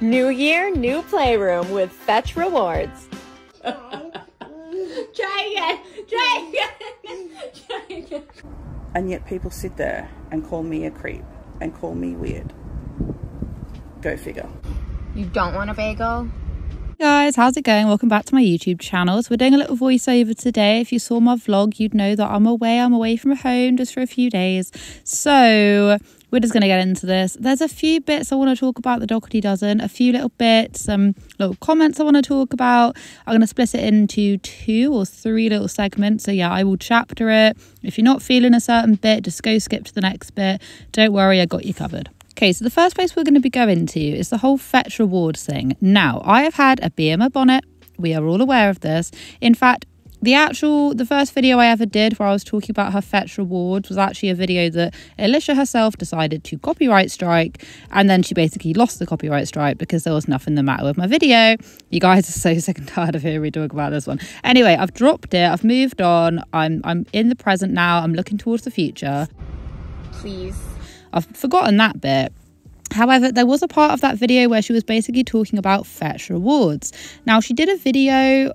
New year, new playroom with Fetch Rewards. Try again. And yet people sit there and call me a creep and call me weird. Go figure. You don't want a bagel? Guys, how's it going? Welcome back to my YouTube channel. So we're doing a little voiceover today. If you saw my vlog, you'd know that I'm away from home just for a few days. So we're just going to get into this. There's a few bits I want to talk about the Dougherty Dozen, a few little bits, some little comments I want to talk about. I'm going to split it into 2 or 3 little segments. So yeah, I will chapter it. If you're not feeling a certain bit, just go skip to the next bit. Don't worry, I got you covered. Okay, so the first place we're going to be going to is the whole Fetch Rewards thing. Now, I have had a bee in my bonnet. We are all aware of this. In fact, the first video I ever did where I was talking about her Fetch Rewards was actually a video that Alicia herself decided to copyright strike, and then she basically lost the copyright strike because there was nothing the matter with my video. You guys are so sick and tired of hearing me talk about this one. Anyway, I've dropped it. I've moved on. I'm in the present now. I'm looking towards the future. Please. I've forgotten that bit. However, there was a part of that video where she was basically talking about Fetch Rewards. Now, she did a video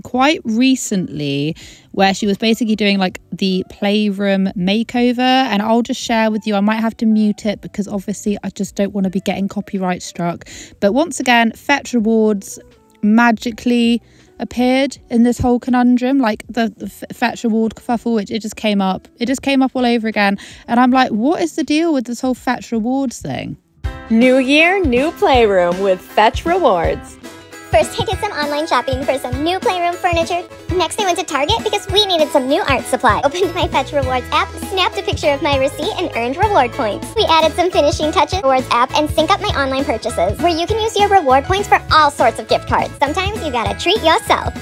quite recently where she was basically doing like the playroom makeover, and I'll just share with you. I might have to mute it because obviously I just don't want to be getting copyright struck. But once again, Fetch Rewards magically appeared in this whole conundrum, like the Fetch Reward kerfuffle, which it just came up all over again, and I'm like, what is the deal with this whole Fetch Rewards thing? New year, new playroom with Fetch Rewards. First, I did some online shopping for some new playroom furniture. Next, I went to Target because we needed some new art supply. Opened my Fetch Rewards app, snapped a picture of my receipt, and earned reward points. We added some finishing touches Rewards app and sync up my online purchases, where you can use your reward points for all sorts of gift cards. Sometimes you gotta treat yourself.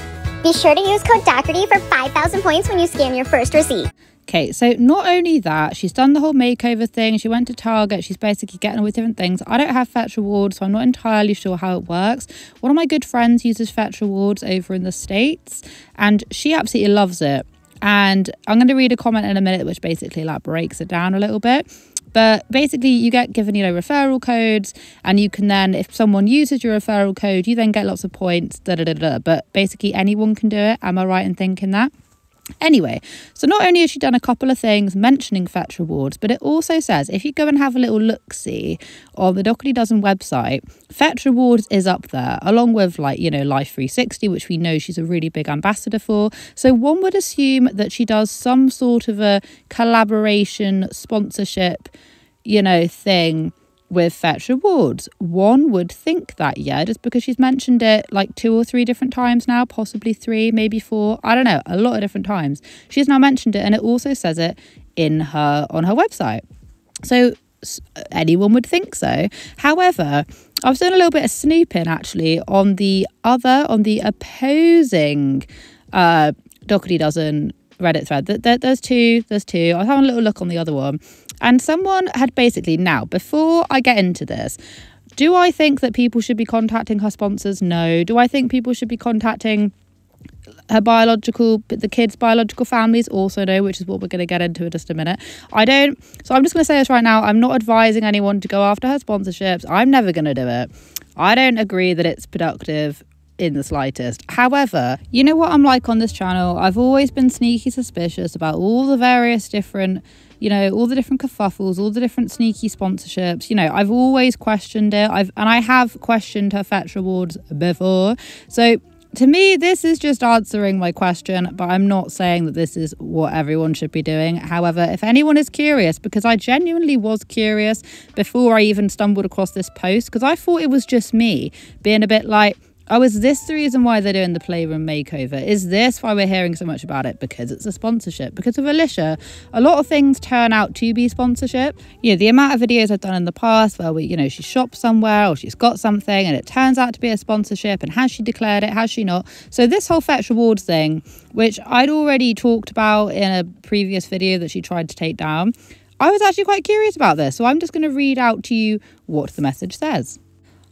Be sure to use code DOUGHERTY for 5,000 points when you scan your first receipt. Okay, so not only that, she's done the whole makeover thing. She went to Target. She's basically getting all these different things. I don't have Fetch Rewards, so I'm not entirely sure how it works. One of my good friends uses Fetch Rewards over in the States, and she absolutely loves it. And I'm going to read a comment in a minute which basically like breaks it down a little bit. But basically, you get given, referral codes, and you can then, if someone uses your referral code, you then get lots of points, But basically, anyone can do it. Am I right in thinking that? Anyway, so not only has she done a couple of things mentioning Fetch Rewards, but it also says if you go and have a little look-see on the Dougherty Dozen website, Fetch Rewards is up there, along with Life 360, which we know she's a really big ambassador for. So one would assume that she does some sort of a collaboration, sponsorship, thing with Fetch Rewards. One would think that, yeah, just because she's mentioned it like 2 or 3 different times now, possibly 3, maybe 4, I don't know, a lot of different times. She's now mentioned it, and it also says it on her website. So anyone would think so. However, I was doing a little bit of snooping actually on the opposing Dougherty Dozen Reddit thread. There's two. I was having a little look on the other one, and someone had basically, now before I get into this, do I think that people should be contacting her sponsors? No. Do I think people should be contacting the kids' biological families? Also no, which is what we're going to get into in just a minute. I don't. So I'm just going to say this right now. I'm not advising anyone to go after her sponsorships. I'm never going to do it. I don't agree that it's productive in the slightest. However, you know what I'm like on this channel? I've always been sneaky suspicious about all the various different, all the different kerfuffles, all the different sneaky sponsorships. I've always questioned it. I have questioned her Fetch Rewards before. So to me, this is just answering my question, but I'm not saying that this is what everyone should be doing. However, if anyone is curious, because I genuinely was curious before I even stumbled across this post, because I thought it was just me being a bit like, oh, is this the reason why they're doing the playroom makeover? Is this why we're hearing so much about it? Because it's a sponsorship. Because of Alicia, a lot of things turn out to be sponsorship. The amount of videos I've done in the past where she shops somewhere or she's got something and it turns out to be a sponsorship, and has she declared it? Has she not? So this whole Fetch Rewards thing, which I'd already talked about in a previous video that she tried to take down, I was actually quite curious about this. So I'm just going to read out to you what the message says.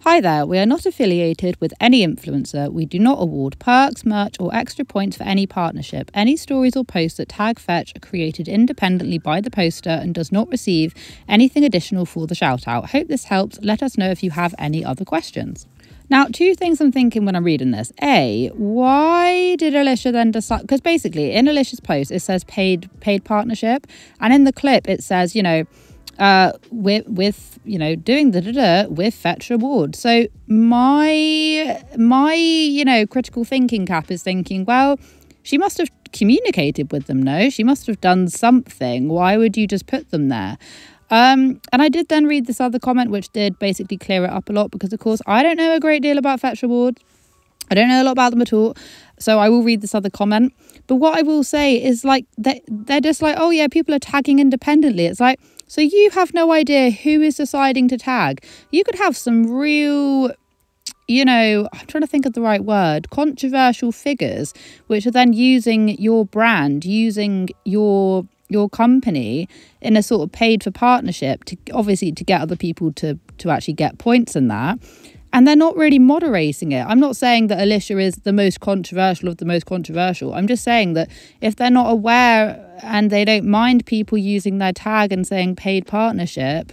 Hi there, we are not affiliated with any influencer. We do not award perks, merch or extra points for any partnership. Any stories or posts that tag Fetch are created independently by the poster and does not receive anything additional for the shout out. Hope this helps. Let us know if you have any other questions. Now, two things I'm thinking when I'm reading this. A, why did Alicia then decide? Because basically in Alicia's post, it says paid partnership. And in the clip, it says, you know, with you know, doing with Fetch rewards. So my you know, critical thinking cap is thinking, well, she must have communicated with them. No, she must have done something. Why would you just put them there? And I did then read this other comment, which did basically clear it up a lot, because of course I don't know a great deal about Fetch rewards. I don't know a lot about them at all. So I will read this other comment. But what I will say is, like, they're just like, oh yeah, people are tagging independently. It's like, so you have no idea who is deciding to tag. You could have some real, you know, I'm trying to think of the right word, controversial figures, which are then using your brand, using your company in a sort of paid for partnership to obviously to get other people to actually get points in that. And they're not really moderating it. I'm not saying that Alicia is the most controversial of the most controversial. I'm just saying that if they're not aware and they don't mind people using their tag and saying paid partnership,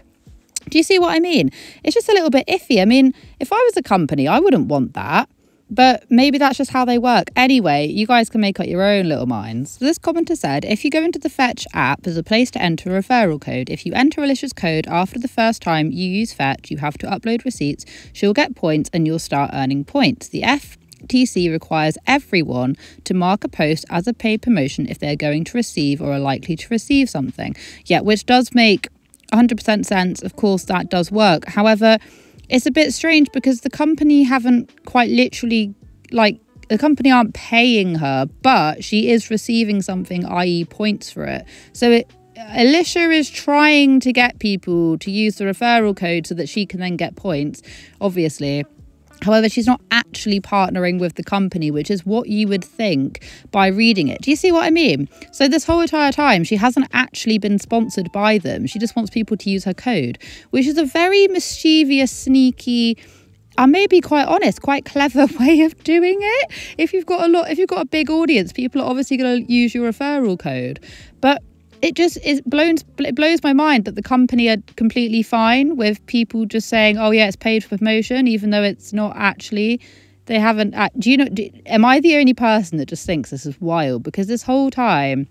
do you see what I mean? It's just a little bit iffy. I mean, if I was a company, I wouldn't want that. But maybe that's just how they work. Anyway, you guys can make up your own little minds. So this commenter said, if you go into the Fetch app, there's a place to enter a referral code. If you enter Alicia's code after the first time you use Fetch, you have to upload receipts. She'll get points and you'll start earning points. The FTC requires everyone to mark a post as a paid promotion if they're going to receive or are likely to receive something. Yeah, which does make 100% sense. Of course, that does work. However, it's a bit strange because the company haven't quite literally, like, the company aren't paying her, but she is receiving something, i.e. points for it. So Alicia is trying to get people to use the referral code so that she can then get points, obviously. However, she's not actually partnering with the company, which is what you would think by reading it. Do you see what I mean? So this whole entire time, she hasn't actually been sponsored by them. She just wants people to use her code, which is a very mischievous, sneaky, I may be quite honest, quite clever way of doing it. If you've got a big audience, people are obviously going to use your referral code. But it blows my mind that the company are completely fine with people just saying, oh yeah, it's paid for promotion, even though it's not actually. They haven't. Am I the only person that just thinks this is wild? Because this whole time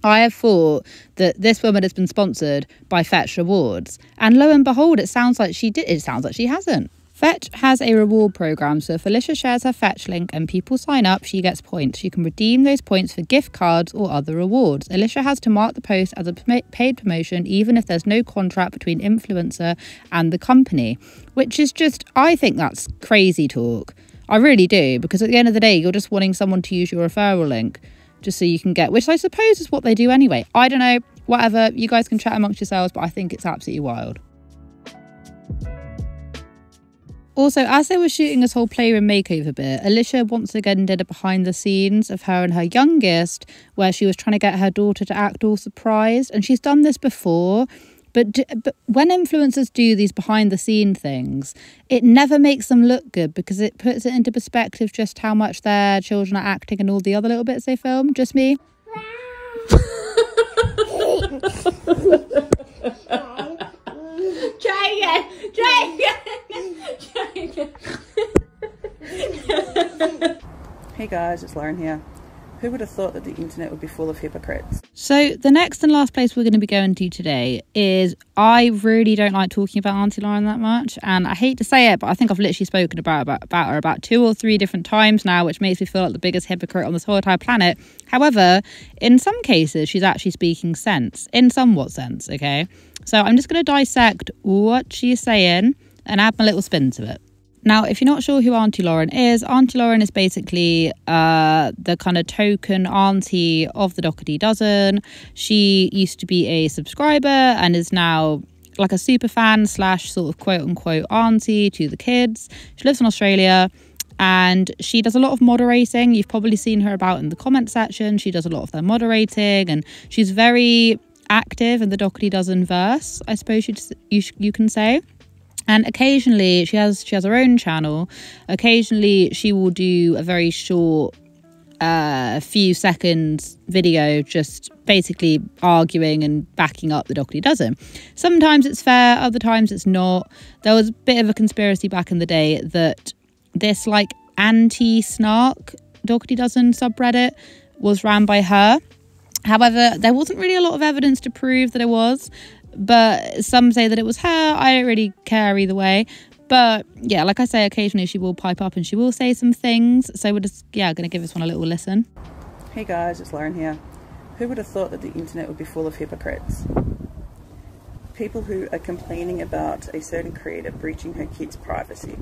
I have thought that this woman has been sponsored by Fetch Rewards, and lo and behold, it sounds like she did. It sounds like she hasn't. Fetch has a reward program, so if Alicia shares her Fetch link and people sign up, she gets points. She can redeem those points for gift cards or other rewards. Alicia has to mark the post as a paid promotion, even if there's no contract between influencer and the company, which is just, I think that's crazy talk. I really do, because at the end of the day, you're just wanting someone to use your referral link just so you can get, which I suppose is what they do anyway. I don't know, whatever, you guys can chat amongst yourselves, but I think it's absolutely wild. Also, as they were shooting this whole playroom makeover bit, Alicia once again did a behind the scenes of her and her youngest, where she was trying to get her daughter to act all surprised. And she's done this before, but when influencers do these behind the scene things, it never makes them look good because it puts it into perspective just how much their children are acting and all the other little bits they film. Just me. Try again. Hey guys, it's Lauren here. Who would have thought that the internet would be full of hypocrites? So the next and last place we're going to be going to today is, I really don't like talking about Auntie Lauren that much, and I hate to say it, but I think I've literally spoken about her about 2 or 3 different times now, which makes me feel like the biggest hypocrite on this whole entire planet. However, in some cases she's actually speaking sense, in somewhat sense, okay? So I'm just going to dissect what she's saying and add my little spin to it. Now, if you're not sure who Auntie Lauren is basically the kind of token auntie of the Dougherty Dozen. She used to be a subscriber and is now like a super fan / sort of quote unquote auntie to the kids. She lives in Australia and she does a lot of moderating. You've probably seen her about in the comment section. She does a lot of their moderating and she's very active in the Dougherty Dozen verse, I suppose you can say. And occasionally she has her own channel. Occasionally she will do a very short few seconds video just basically arguing and backing up the Dougherty Dozen. Sometimes it's fair, other times it's not. There was a bit of a conspiracy back in the day that this like anti-snark Dougherty Dozen subreddit was ran by her. However, there wasn't really a lot of evidence to prove that it was, but some say that it was her. I don't really care either way. But yeah, like I say, occasionally she will pipe up and she will say some things. So we're just, going to give this one a little listen. Hey guys, it's Lauren here. Who would have thought that the internet would be full of hypocrites? People who are complaining about a certain creator breaching her kids' privacy,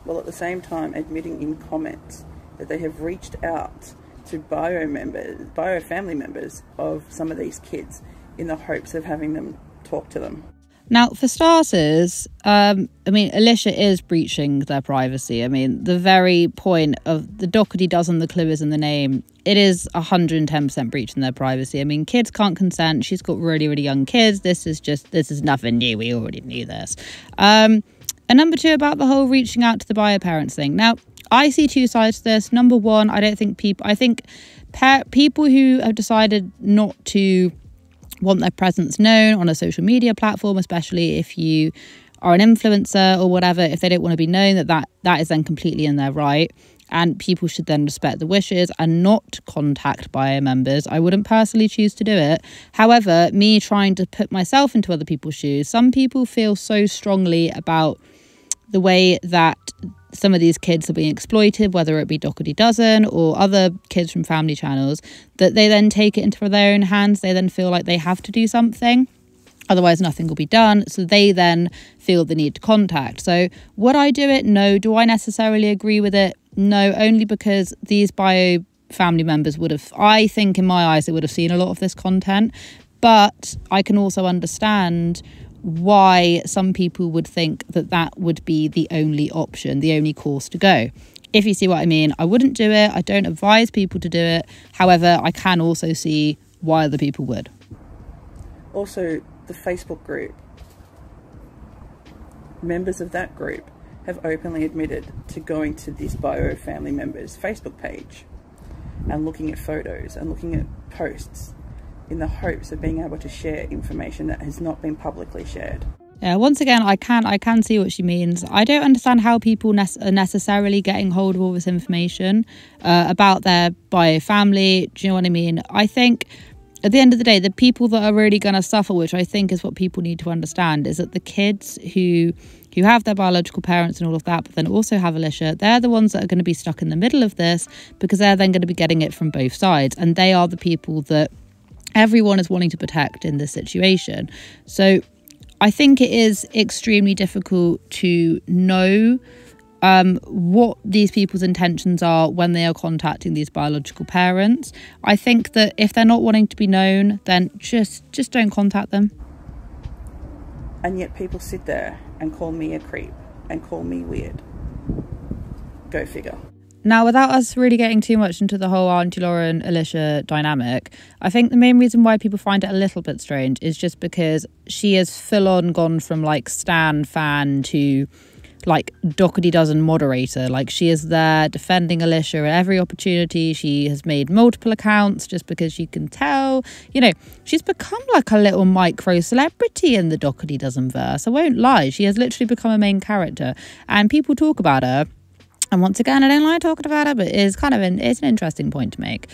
while at the same time admitting in comments that they have reached out to bio family members of some of these kids in the hopes of having them talk to them. Now, for starters, Alicia is breaching their privacy. The very point of the Dougherty Dozen, the clue is in the name. It is 110% breaching their privacy. Kids can't consent. She's got really, really young kids. This is nothing new. We already knew this. And number two, about the whole reaching out to the bio parents thing. Now, I see two sides to this. Number one, I think people who have decided not to want their presence known on a social media platform, especially if you are an influencer or whatever, if they don't want to be known, that is then completely in their right, and people should then respect the wishes and not contact bio members. I wouldn't personally choose to do it. However, me trying to put myself into other people's shoes, some people feel so strongly about the way that some of these kids are being exploited, whether it be Dougherty Dozen or other kids from family channels, that they then take it into their own hands. They then feel like they have to do something, otherwise nothing will be done. So they then feel the need to contact. So would I do it? No. Do I necessarily agree with it? No, only because these bio family members would have, I think in my eyes, they would have seen a lot of this content. But I can also understand why some people would think that would be the only option, the only course to go. If you see what I mean, I wouldn't do it. I don't advise people to do it. However, I can also see why other people would. Also, the Facebook group. Members of that group have openly admitted to going to this bio family member's Facebook page and looking at photos and looking at posts in the hopes of being able to share information that has not been publicly shared. Yeah, once again, I can see what she means. I don't understand how people are necessarily getting hold of all this information about their bio family. Do you know what I mean? I think at the end of the day, the people that are really going to suffer, which I think is what people need to understand, is that the kids who have their biological parents and all of that, but then also have Alicia, they're the ones that are going to be stuck in the middle of this, because they're then going to be getting it from both sides. And they are the people that everyone is wanting to protect in this situation. So I think it is extremely difficult to know what these people's intentions are when they are contacting these biological parents. I think that if they're not wanting to be known, then just don't contact them. And yet people sit there and call me a creep and call me weird. Go figure. Now, without us really getting too much into the whole Auntie Lauren Alicia dynamic, I think the main reason why people find it a little bit strange is just because she has full on gone from like stan fan to like Dougherty Dozen moderator. Like, she is there defending Alicia at every opportunity. She has made multiple accounts just because you can tell, she's become like a little micro celebrity in the Dougherty Dozen verse. I won't lie, she has literally become a main character, and people talk about her. And once again, I don't like talking about her, but it's an interesting point to make.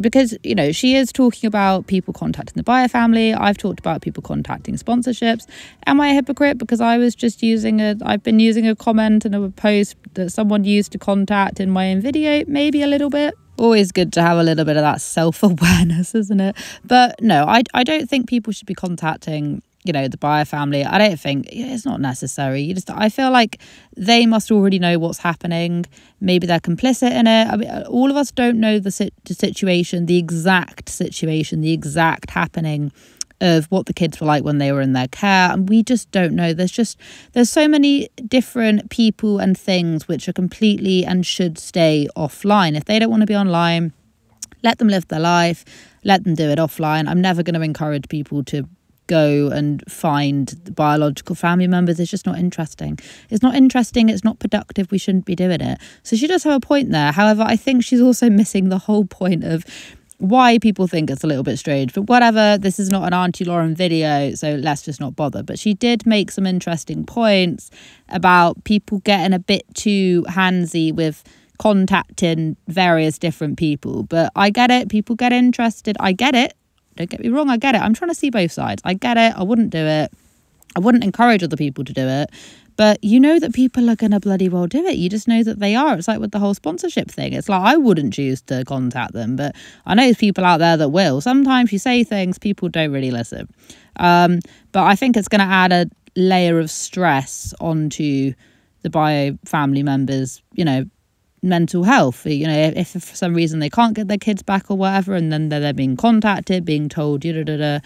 Because, she is talking about people contacting the buyer family. I've talked about people contacting sponsorships. Am I a hypocrite? Because I've been using a comment and a post that someone used to contact in my own video. Maybe a little bit. Always good to have a little bit of that self-awareness, isn't it? But no, I don't think people should be contacting the buyer family. I don't think it's not necessary. I feel like they must already know what's happening. Maybe they're complicit in it. All of us don't know the situation, the exact happening of what the kids were like when they were in their care, and we just don't know. There's so many different people and things which are completely and should stay offline. If they don't want to be online, let them live their life, let them do it offline. I'm never going to encourage people to go and find biological family members is just not interesting. It's not interesting. It's not productive. We shouldn't be doing it. So she does have a point there. However, I think she's also missing the whole point of why people think it's a little bit strange. But whatever, this is not an Auntie Lauren video, so let's just not bother. But she did make some interesting points about people getting a bit too handsy with contacting various different people. But I get it. People get interested. I get it. Don't get me wrong. I get it. I'm trying to see both sides. I get it. I wouldn't do it. I wouldn't encourage other people to do it. But you know that people are going to bloody well do it. You just know that they are. It's like with the whole sponsorship thing. It's like I wouldn't choose to contact them, but I know there's people out there that will. Sometimes you say things, people don't really listen. But I think it's going to add a layer of stress onto the bio family members, you know, mental health. You know, if for some reason they can't get their kids back or whatever, and then they're being contacted, being told, I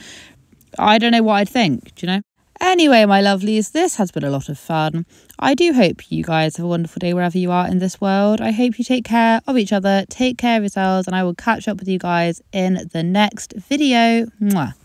don't know what I'd think, do you know? Anyway, my lovelies, this has been a lot of fun. I do hope you guys have a wonderful day wherever you are in this world. I hope you take care of each other, take care of yourselves, and I will catch up with you guys in the next video. Mwah.